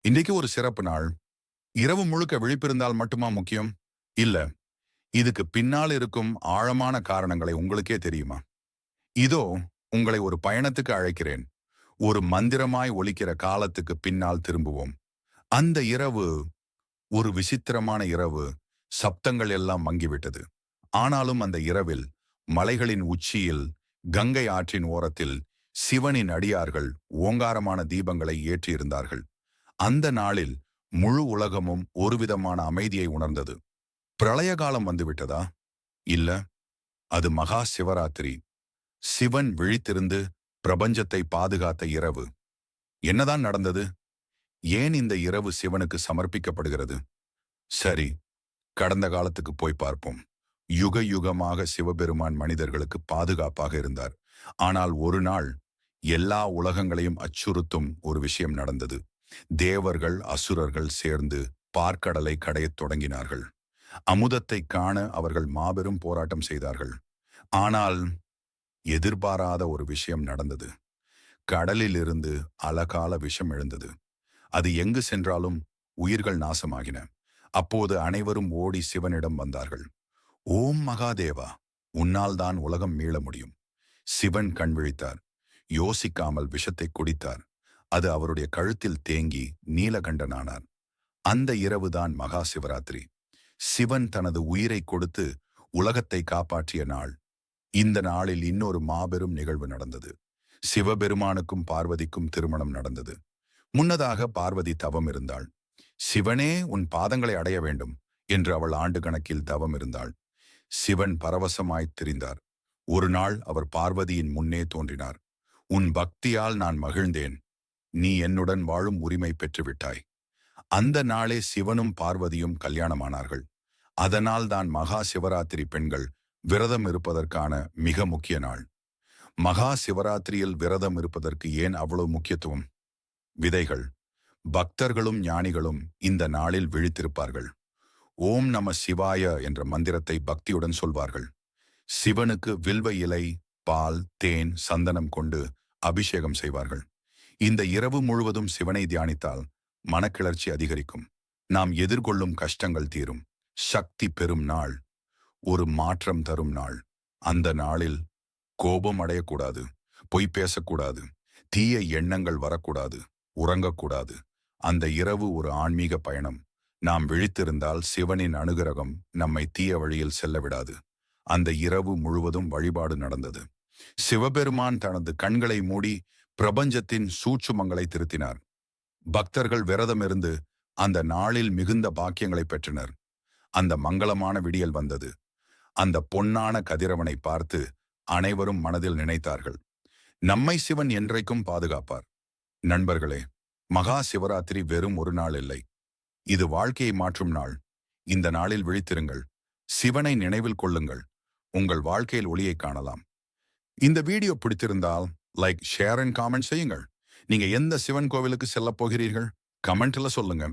இன்றைக்கு ஒரு சிறப்பு நாள். இரவு முழுக்க விழிப்பிருந்தால் மட்டுமா முக்கியம்? இல்ல. இதுக்கு பின்னால் இருக்கும் ஆழமான காரணங்களை உங்களுக்கே தெரியுமா? இதோ உங்களை ஒரு பயணத்துக்கு அழைக்கிறேன். ஒரு மந்திரமாய் ஒலிக்கிற காலத்துக்கு பின்னால் திரும்புவோம். அந்த இரவு ஒரு விசித்திரமான இரவு. சப்தங்கள் எல்லாம் மங்கிவிட்டது. ஆனாலும் அந்த இரவில் மலைகளின் உச்சியில் கங்கை ஆற்றின் ஓரத்தில் சிவனின் அடியார்கள் ஓங்காரமான தீபங்களை ஏற்றியிருந்தார்கள். அந்த நாளில் முழு உலகமும் ஒருவிதமான அமைதியை உணர்ந்தது. பிரளய காலம் வந்துவிட்டதா? இல்ல, அது மகா சிவராத்திரி. சிவன் விழித்திருந்து பிரபஞ்சத்தை பாதுகாத்த இரவு. என்னதான் நடந்தது? ஏன் இந்த இரவு சிவனுக்கு சமர்ப்பிக்கப்படுகிறது? சரி, கடந்த காலத்துக்கு போய் பார்ப்போம். யுக யுகமாக சிவபெருமான் மனிதர்களுக்கு பாதுகாப்பாக இருந்தார். ஆனால் ஒரு நாள் எல்லா உலகங்களையும் அச்சுறுத்தும் ஒரு விஷயம் நடந்தது. தேவர்கள் அசுரர்கள் சேர்ந்து பார்க்கடலை கடையத் தொடங்கினார்கள். அமுதத்தை காண அவர்கள் மாபெரும் போராட்டம் செய்தார்கள். ஆனால் எதிர்பாராத ஒரு விஷயம் நடந்தது. கடலிலிருந்து அலகால விஷம் எழுந்தது. அது எங்கு சென்றாலும் உயிர்கள் நாசமாகின. அப்போது அனைவரும் ஓடி சிவனிடம் வந்தார்கள். ஓம் மகாதேவா, உன்னால் தான் உலகம் மீள முடியும். சிவன் கண் விழித்தார். யோசிக்காமல் விஷத்தை குடித்தார். அது அவருடைய கழுத்தில் தேங்கி நீலகண்டனானார். அந்த இரவுதான் மகா சிவராத்திரி. சிவன் தனது உயிரை கொடுத்து உலகத்தை காப்பாற்றிய நாள். இந்த நாளில் இன்னொரு மாபெரும் நிகழ்வு நடந்தது. சிவபெருமானுக்கும் பார்வதிக்கும் திருமணம் நடந்தது. முன்னதாக பார்வதி தவம் இருந்தாள். சிவனே உன் பாதங்களை அடைய வேண்டும் என்று அவள் ஆண்டு கணக்கில் தவம் இருந்தாள். சிவன் பரவசமாய்த் திரிந்தார். ஒரு நாள் அவர் பார்வதியின் முன்னே தோன்றினார். உன் பக்தியால் நான் மகிழ்ந்தேன். நீ என்னுடன் வாழும் உரிமை பெற்றுவிட்டாய். அந்த நாளே சிவனும் பார்வதியும் கல்யாணமானார்கள். அதனால் தான் மகா சிவராத்திரி பெண்கள் விரதம் இருப்பதற்கான மிக முக்கிய நாள். மகா சிவராத்திரியில் விரதம் இருப்பதற்கு ஏன் அவ்வளவு முக்கியத்துவம்? விதைகள். பக்தர்களும் ஞானிகளும் இந்த நாளில் விழித்திருப்பார்கள். ஓம் நம சிவாய என்ற மந்திரத்தை பக்தியுடன் சொல்வார்கள். சிவனுக்கு வில்வ இலை, பால், தேன், சந்தனம் கொண்டு அபிஷேகம் செய்வார்கள். இந்த இரவு முழுவதும் சிவனை தியானித்தால் மனக்கிளர்ச்சி அதிகரிக்கும். நாம் எதிர்கொள்ளும் கஷ்டங்கள் தீரும். சக்தி பெறும் நாள். ஒரு மாற்றம் தரும் நாள். அந்த நாளில் கோபம் அடையக்கூடாது, பொய் பேசக்கூடாது, தீய எண்ணங்கள் வரக்கூடாது, உறங்கக்கூடாது. அந்த இரவு ஒரு ஆன்மீக பயணம். நாம் விழித்திருந்தால் சிவனின் அனுகிரகம் நம்மை தீய வழியில் செல்ல விடாது. அந்த இரவு முழுவதும் வழிபாடு நடந்தது. சிவபெருமான் தனது கண்களை மூடி பிரபஞ்சத்தின் சூட்சுமங்களை திருத்தினார். பக்தர்கள் விரதமிருந்து அந்த நாளில் மிகுந்த பாக்கியங்களை பெற்றனர். அந்த மங்களமான விடியல் வந்தது. அந்த பொன்னான கதிரவனை பார்த்து அனைவரும் மனதில் நினைத்தார்கள், நம்மை சிவன் என்றைக்கும் பாதுகாப்பார். நண்பர்களே, மகா சிவராத்திரி வெறும் ஒரு நாள் இல்லை. இது வாழ்க்கையை மாற்றும் நாள். இந்த நாளில் விழித்திருங்கள். சிவனை நினைவில் கொள்ளுங்கள். உங்கள் வாழ்க்கையில் ஒளியை காணலாம். இந்த வீடியோ பிடித்திருந்தால் லைக், ஷேர் அண்ட் காமெண்ட் செய்யுங்கள். நீங்க எந்த சிவன் கோவிலுக்கு செல்ல போகிறீர்கள்? கமெண்ட்ல சொல்லுங்க.